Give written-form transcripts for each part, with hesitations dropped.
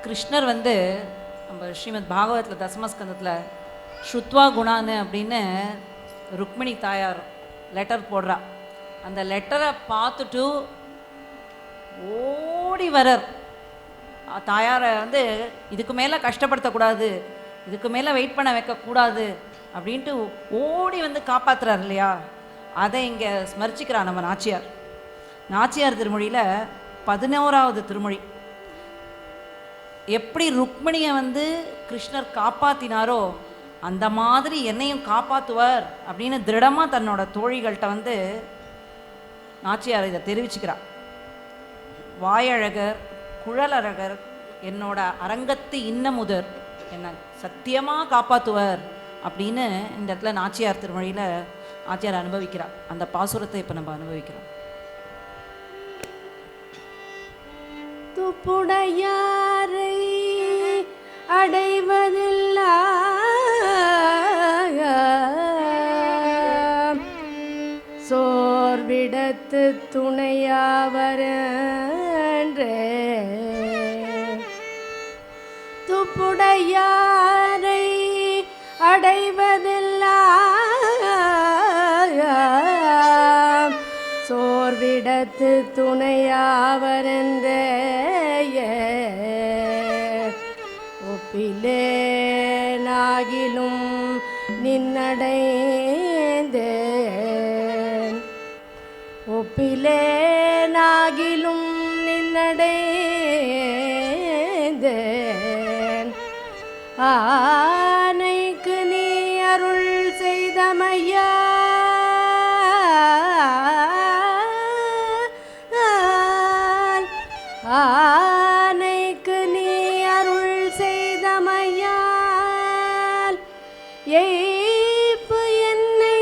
கிருஷ்ணர் வந்து நம்ம ஸ்ரீமத் பாகவத்தில் தசமஸ்கந்தத்தில் ஸ்ருத்வா குணான்னு அப்படின்னு ருக்மிணி தாயார் லெட்டர் போடுறா. அந்த லெட்டரை பார்த்துட்டு ஓடி வரர். தாயாரை வந்து இதுக்கு மேலே கஷ்டப்படுத்தக்கூடாது, இதுக்கு மேலே வெயிட் பண்ண வைக்கக்கூடாது அப்படின்ட்டு ஓடி வந்து காப்பாற்றுறார் இல்லையா. அதை இங்கே ஸ்மரிச்சிக்கிறார் நம்ம நாச்சியார். நாச்சியார் திருமொழியில் 11வது திருமொழி. எப்படி ருக்மிணியை வந்து கிருஷ்ணர் காப்பாற்றினாரோ அந்த மாதிரி என்னையும் காப்பாற்றுவார் அப்படின்னு திருடமாக தன்னோட தோழிகள்கிட்ட வந்து நாச்சியார் இதை தெரிவிச்சுக்கிறார். வாயழகர் குழலழகர் என்னோட அரங்கத்து இன்னமுதர் என்னை சத்தியமாக காப்பாற்றுவார் அப்படின்னு இந்த இடத்துல நாச்சியார் திருமொழியில் நாச்சியார் அனுபவிக்கிறார். அந்த பாசுரத்தை இப்போ நம்ம அனுபவிக்கிறோம். துப்புடையாரை அடைவதில்ல சோர்விடத்து துணையாவரன்றே. துப்புடையாரை அடைவதில்ல சோர்விடத்து துணையாவரன்றே. ஒப்பிலேனாகிலும் நின்னடைந்தேன், ஒப்பிலேனாகிலும் நின்னடைந்தேன். ஆனைக்கு நீ அருள் செய்தமையா ஆனைக்கு நீ அருள் செய்தமையால் ஏய்ப்பு என்னை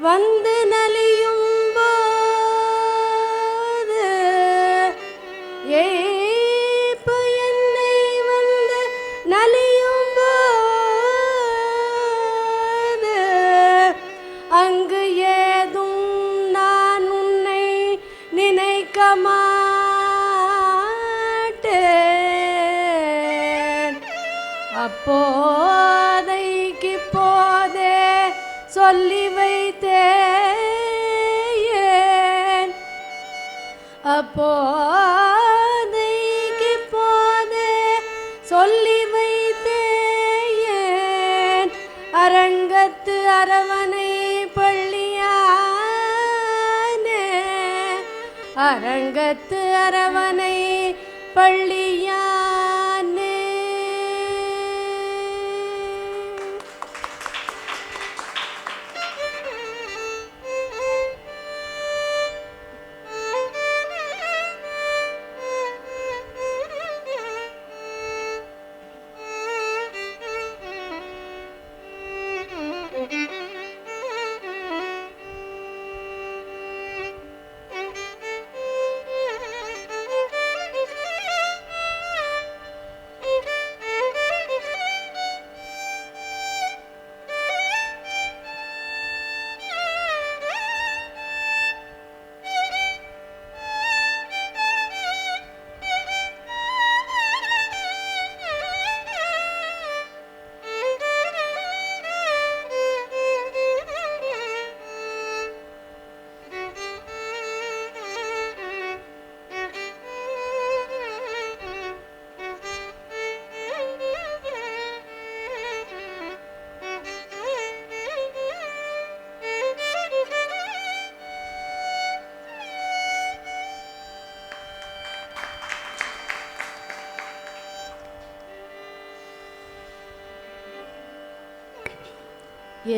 வந்து நலியும் போது, ஏய்ப்பு என்னை வந்து நலியும் போது அங்கு ஏதும் நான் உன்னை நினைக்க அப்போதைக்கு போதே சொல்லி வைத்தேன், அப்போதைக்கு போதே சொல்லி வைத்தேன். அரங்கத்து அரவணை பள்ளியானே, அரங்கத்து அரவணை பள்ளியானே.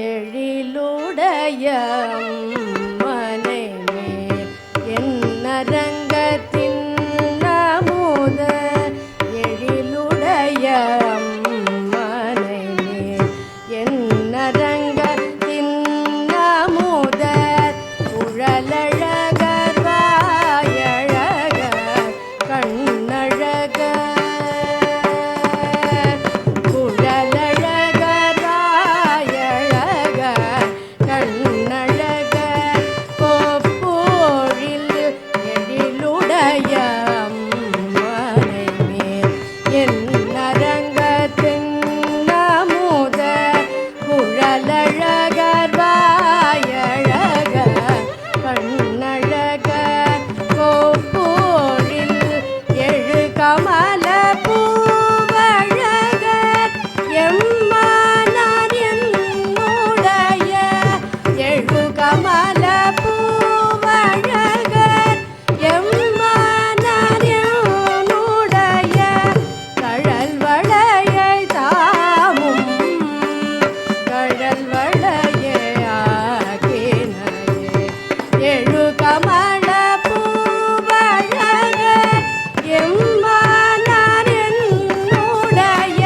எழிலுடைய மனை மேல் என்னரங்கத்தின் அமுத, எழிலுடைய மனை மேல் என்னரங்கத்தின் அமுத. குழலழகர் வாயழகர் கண்ணழகர், கண்ணழகர் என் அரங்கத்தின் நமுத குழலழகர் வாயழகர் கண்ணழகர் கோப்போரில் எழு கமல பூவழகர் எம்மானார் என்னுடைய எழு கமல பூவழகர் எம்மானார் என்னுடைய கழல் வளையை தாமும் கழல் வளையை ஆக்கினையே எழு கமல பூவழகர் எம்மானார் என்னுடைய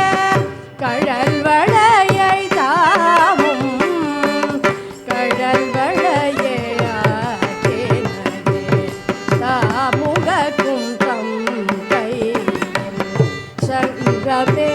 கழல் வளையை தாமும் கழல் வளையை ஆக்கினையே தாமுகக்கும் தம் கையில் சங்கமே